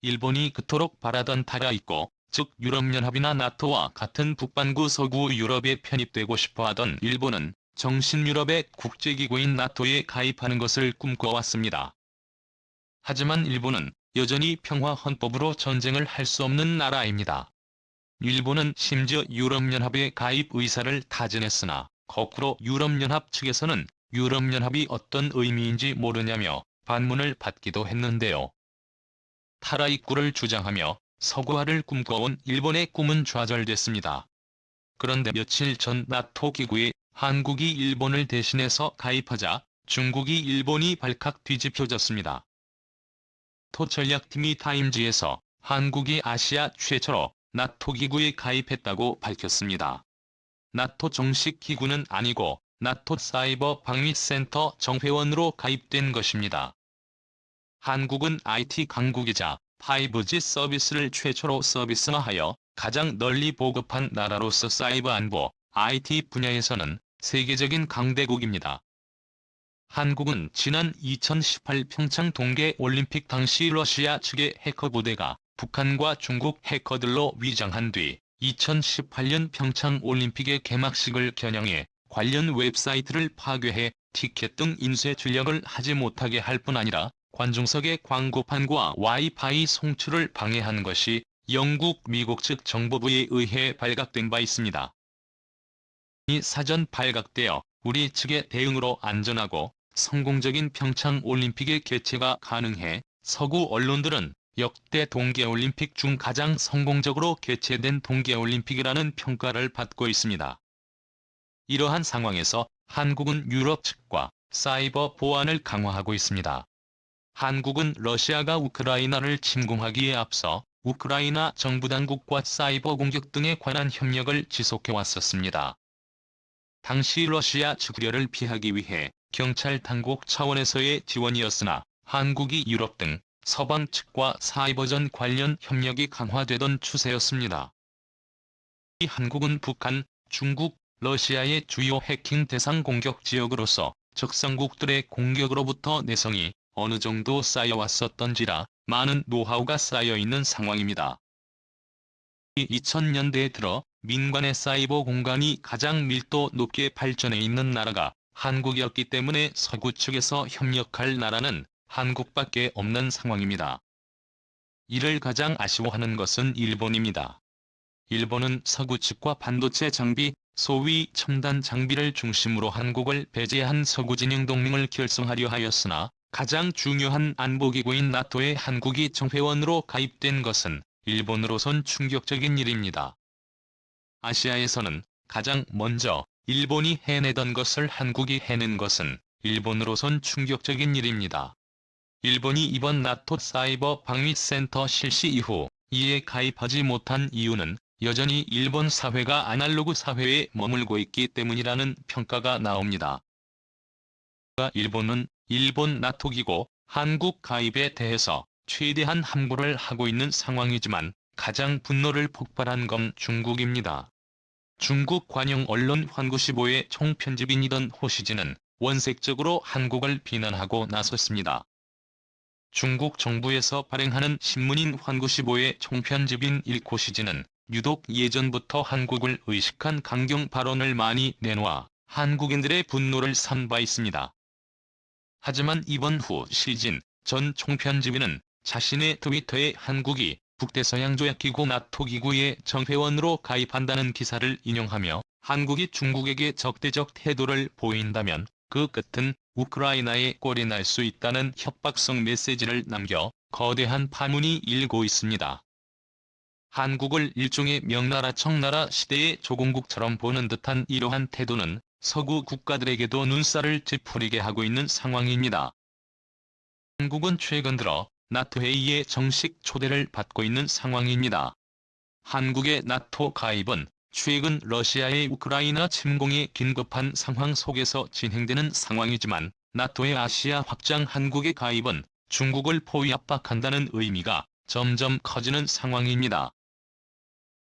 일본이 그토록 바라던 바가 있고, 즉 유럽연합이나 나토와 같은 북반구 서구 유럽에 편입되고 싶어하던 일본은 정신유럽의 국제기구인 나토에 가입하는 것을 꿈꿔왔습니다. 하지만 일본은 여전히 평화헌법으로 전쟁을 할 수 없는 나라입니다. 일본은 심지어 유럽연합에 가입 의사를 타진했으나 거꾸로 유럽연합 측에서는 유럽연합이 어떤 의미인지 모르냐며 반문을 받기도 했는데요. 탈화입구를 주장하며 서구화를 꿈꿔온 일본의 꿈은 좌절됐습니다. 그런데 며칠 전 나토 기구에 한국이 일본을 대신해서 가입하자 중국이 일본이 발칵 뒤집혀졌습니다. 토전략팀이 타임지에서 한국이 아시아 최초로 나토 기구에 가입했다고 밝혔습니다. 나토 정식 기구는 아니고 나토 사이버 방위센터 정회원으로 가입된 것입니다. 한국은 IT 강국이자 5G 서비스를 최초로 서비스화하여 가장 널리 보급한 나라로서 사이버 안보, IT 분야에서는 세계적인 강대국입니다. 한국은 지난 2018 평창 동계올림픽 당시 러시아 측의 해커 부대가 북한과 중국 해커들로 위장한 뒤 2018년 평창올림픽의 개막식을 겨냥해 관련 웹사이트를 파괴해 티켓 등 인쇄 출력을 하지 못하게 할 뿐 아니라 관중석의 광고판과 와이파이 송출을 방해한 것이 영국, 미국 측 정보부에 의해 발각된 바 있습니다. 이 사전 발각되어 우리 측의 대응으로 안전하고 성공적인 평창올림픽의 개최가 가능해 서구 언론들은 역대 동계올림픽 중 가장 성공적으로 개최된 동계올림픽이라는 평가를 받고 있습니다. 이러한 상황에서 한국은 유럽 측과 사이버 보안을 강화하고 있습니다. 한국은 러시아가 우크라이나를 침공하기에 앞서 우크라이나 정부 당국과 사이버 공격 등에 관한 협력을 지속해 왔었습니다. 당시 러시아 측 우려를 피하기 위해 경찰 당국 차원에서의 지원이었으나 한국이 유럽 등 서방 측과 사이버전 관련 협력이 강화되던 추세였습니다. 이 한국은 북한, 중국, 러시아의 주요 해킹 대상 공격 지역으로서 적성국들의 공격으로부터 내성이 어느 정도 쌓여왔었던지라 많은 노하우가 쌓여있는 상황입니다. 2000년대에 들어 민간의 사이버 공간이 가장 밀도 높게 발전해 있는 나라가 한국이었기 때문에 서구 측에서 협력할 나라는 한국밖에 없는 상황입니다. 이를 가장 아쉬워하는 것은 일본입니다. 일본은 서구 측과 반도체 장비, 소위 첨단 장비를 중심으로 한국을 배제한 서구 진영 동맹을 결성하려 하였으나 가장 중요한 안보기구인 나토에 한국이 정회원으로 가입된 것은 일본으로선 충격적인 일입니다. 아시아에서는 가장 먼저 일본이 해내던 것을 한국이 해낸 것은 일본으로선 충격적인 일입니다. 일본이 이번 나토 사이버 방위센터 실시 이후 이에 가입하지 못한 이유는 여전히 일본 사회가 아날로그 사회에 머물고 있기 때문이라는 평가가 나옵니다. 일본은 일본 나토기구 한국 가입에 대해서 최대한 함구를 하고 있는 상황이지만 가장 분노를 폭발한 건 중국입니다. 중국 관영 언론 환구시보의 총편집인이던 호시진은 원색적으로 한국을 비난하고 나섰습니다. 중국 정부에서 발행하는 신문인 환구시보의 총편집인 일코시진은 유독 예전부터 한국을 의식한 강경 발언을 많이 내놓아 한국인들의 분노를 산 바 있습니다. 하지만 이번 후 시진 전 총편집인은 자신의 트위터에 한국이 북대서양조약기구 나토기구의 정회원으로 가입한다는 기사를 인용하며 한국이 중국에게 적대적 태도를 보인다면 그 끝은 우크라이나에 꼴이 날 수 있다는 협박성 메시지를 남겨 거대한 파문이 일고 있습니다. 한국을 일종의 명나라 청나라 시대의 조공국처럼 보는 듯한 이러한 태도는 서구 국가들에게도 눈살을 찌푸리게 하고 있는 상황입니다. 한국은 최근 들어 나토 회의에 정식 초대를 받고 있는 상황입니다. 한국의 나토 가입은 최근 러시아의 우크라이나 침공에 긴급한 상황 속에서 진행되는 상황이지만 나토의 아시아 확장 한국의 가입은 중국을 포위 압박한다는 의미가 점점 커지는 상황입니다.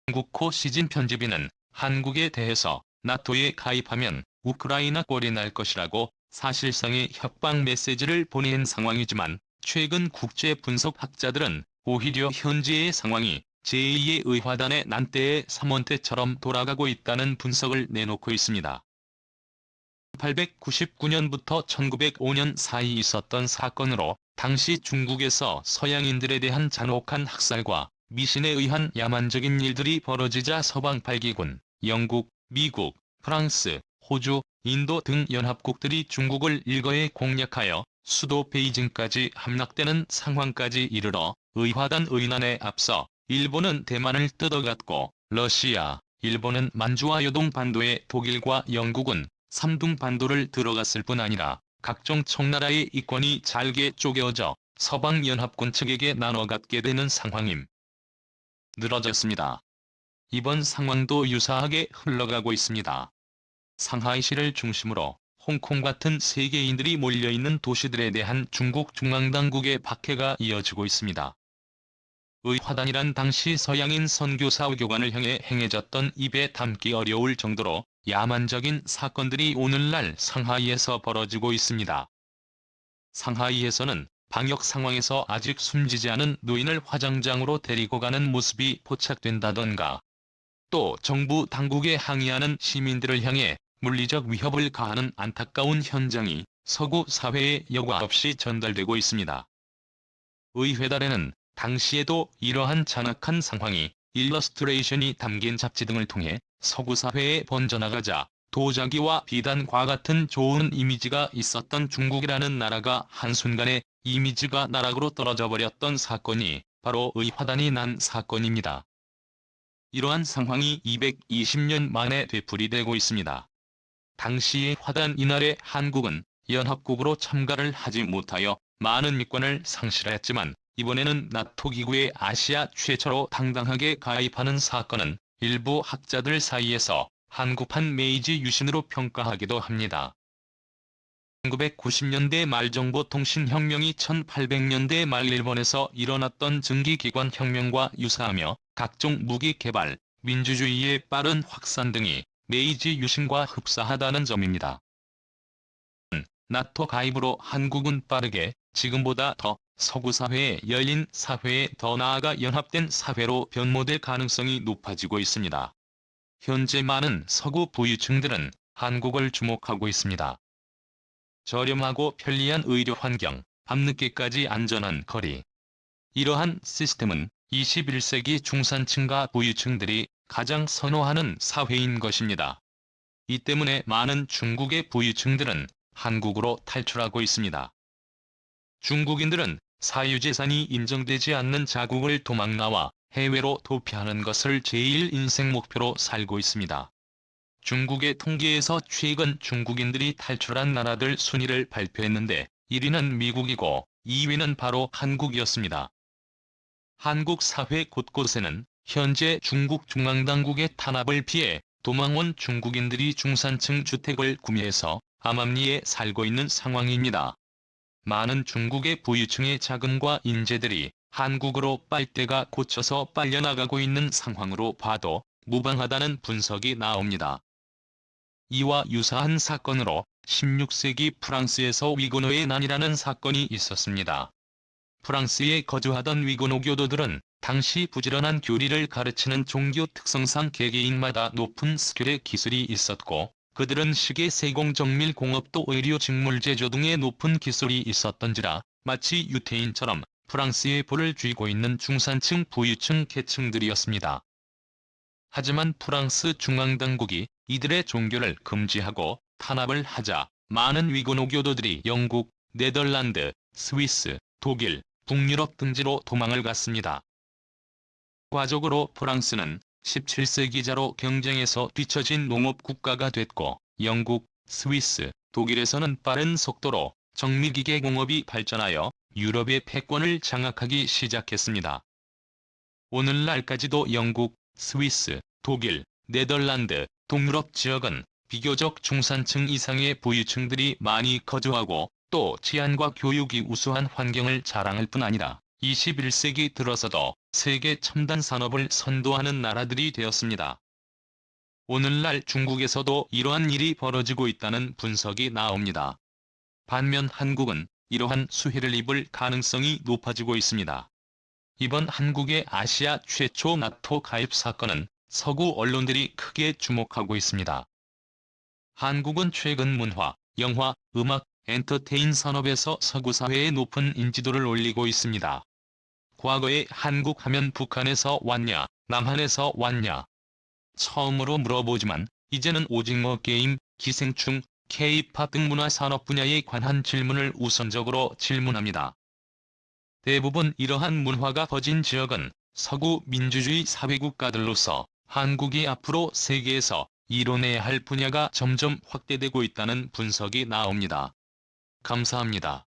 한국호 시진 편집인은 한국에 대해서 나토에 가입하면 우크라이나 꼴이 날 것이라고 사실상의 협박 메시지를 보낸 상황이지만 최근 국제 분석학자들은 오히려 현재의 상황이 제2의 의화단의 난때의 삼원태처럼 돌아가고 있다는 분석을 내놓고 있습니다. 1899년부터 1905년 사이 있었던 사건으로 당시 중국에서 서양인들에 대한 잔혹한 학살과 미신에 의한 야만적인 일들이 벌어지자 서방 8기군, 영국, 미국, 프랑스, 호주, 인도 등 연합국들이 중국을 일거에 공략하여 수도 베이징까지 함락되는 상황까지 이르러 의화단 의난에 앞서 일본은 대만을 뜯어갔고 러시아, 일본은 만주와 요동반도에 독일과 영국은 삼둥반도를 들어갔을 뿐 아니라 각종 청나라의 이권이 잘게 쪼개어져 서방연합군 측에게 나눠 갖게 되는 상황임 늘어졌습니다. 이번 상황도 유사하게 흘러가고 있습니다. 상하이시를 중심으로 홍콩 같은 세계인들이 몰려있는 도시들에 대한 중국 중앙당국의 박해가 이어지고 있습니다. 의화단이란 당시 서양인 선교사 외교관을 향해 행해졌던 입에 담기 어려울 정도로 야만적인 사건들이 오늘날 상하이에서 벌어지고 있습니다. 상하이에서는 방역 상황에서 아직 숨지지 않은 노인을 화장장으로 데리고 가는 모습이 포착된다던가, 또 정부 당국에 항의하는 시민들을 향해 물리적 위협을 가하는 안타까운 현장이 서구 사회에 여과 없이 전달되고 있습니다. 의회달에는 당시에도 이러한 잔악한 상황이 일러스트레이션이 담긴 잡지 등을 통해 서구 사회에 번져나가자 도자기와 비단과 같은 좋은 이미지가 있었던 중국이라는 나라가 한순간에 이미지가 나락으로 떨어져 버렸던 사건이 바로 의화단이 난 사건입니다. 이러한 상황이 220년 만에 되풀이되고 있습니다. 당시의 화단 이날에 한국은 연합국으로 참가를 하지 못하여 많은 이권을 상실했지만 이번에는 나토 기구에 아시아 최초로 당당하게 가입하는 사건은 일부 학자들 사이에서 한국판 메이지 유신으로 평가하기도 합니다. 1990년대 말 정보통신혁명이 1800년대 말 일본에서 일어났던 증기기관 혁명과 유사하며 각종 무기 개발, 민주주의의 빠른 확산 등이 메이지 유신과 흡사하다는 점입니다. 나토 가입으로 한국은 빠르게 지금보다 더 서구 사회의 열린 사회에 더 나아가 연합된 사회로 변모될 가능성이 높아지고 있습니다. 현재 많은 서구 부유층들은 한국을 주목하고 있습니다. 저렴하고 편리한 의료 환경, 밤늦게까지 안전한 거리. 이러한 시스템은 21세기 중산층과 부유층들이 가장 선호하는 사회인 것입니다. 이 때문에 많은 중국의 부유층들은 한국으로 탈출하고 있습니다. 중국인들은 사유재산이 인정되지 않는 자국을 도망나와 해외로 도피하는 것을 제1 인생 목표로 살고 있습니다. 중국의 통계에서 최근 중국인들이 탈출한 나라들 순위를 발표했는데 1위는 미국이고 2위는 바로 한국이었습니다. 한국 사회 곳곳에는 현재 중국 중앙당국의 탄압을 피해 도망온 중국인들이 중산층 주택을 구매해서 암암리에 살고 있는 상황입니다. 많은 중국의 부유층의 자금과 인재들이 한국으로 빨대가 꽂혀서 빨려나가고 있는 상황으로 봐도 무방하다는 분석이 나옵니다. 이와 유사한 사건으로 16세기 프랑스에서 위고노의 난이라는 사건이 있었습니다. 프랑스에 거주하던 위고노 교도들은 당시 부지런한 교리를 가르치는 종교 특성상 개개인마다 높은 스킬의 기술이 있었고, 그들은 시계 세공 정밀 공업도 의료 직물 제조 등의 높은 기술이 있었던지라 마치 유태인처럼 프랑스의 볼을 쥐고 있는 중산층 부유층 계층들이었습니다. 하지만 프랑스 중앙당국이 이들의 종교를 금지하고 탄압을 하자 많은 위고노 교도들이 영국, 네덜란드, 스위스, 독일, 북유럽 등지로 도망을 갔습니다. 과적으로 프랑스는 17세기자로 경쟁에서 뒤처진 농업 국가가 됐고, 영국, 스위스, 독일에서는 빠른 속도로 정밀기계 공업이 발전하여 유럽의 패권을 장악하기 시작했습니다. 오늘날까지도 영국, 스위스, 독일, 네덜란드, 동유럽 지역은 비교적 중산층 이상의 부유층들이 많이 거주하고 또 치안과 교육이 우수한 환경을 자랑할 뿐 아니라 21세기 들어서도 세계 첨단 산업을 선도하는 나라들이 되었습니다. 오늘날 중국에서도 이러한 일이 벌어지고 있다는 분석이 나옵니다. 반면 한국은 이러한 수혜를 입을 가능성이 높아지고 있습니다. 이번 한국의 아시아 최초 나토 가입 사건은 서구 언론들이 크게 주목하고 있습니다. 한국은 최근 문화, 영화, 음악, 엔터테인 산업에서 서구 사회의 높은 인지도를 올리고 있습니다. 과거에 한국 하면 북한에서 왔냐, 남한에서 왔냐. 처음으로 물어보지만 이제는 오징어 게임, 기생충, K-팝 등 문화 산업 분야에 관한 질문을 우선적으로 질문합니다. 대부분 이러한 문화가 퍼진 지역은 서구 민주주의 사회국가들로서 한국이 앞으로 세계에서 이뤄내야 할 분야가 점점 확대되고 있다는 분석이 나옵니다. 감사합니다.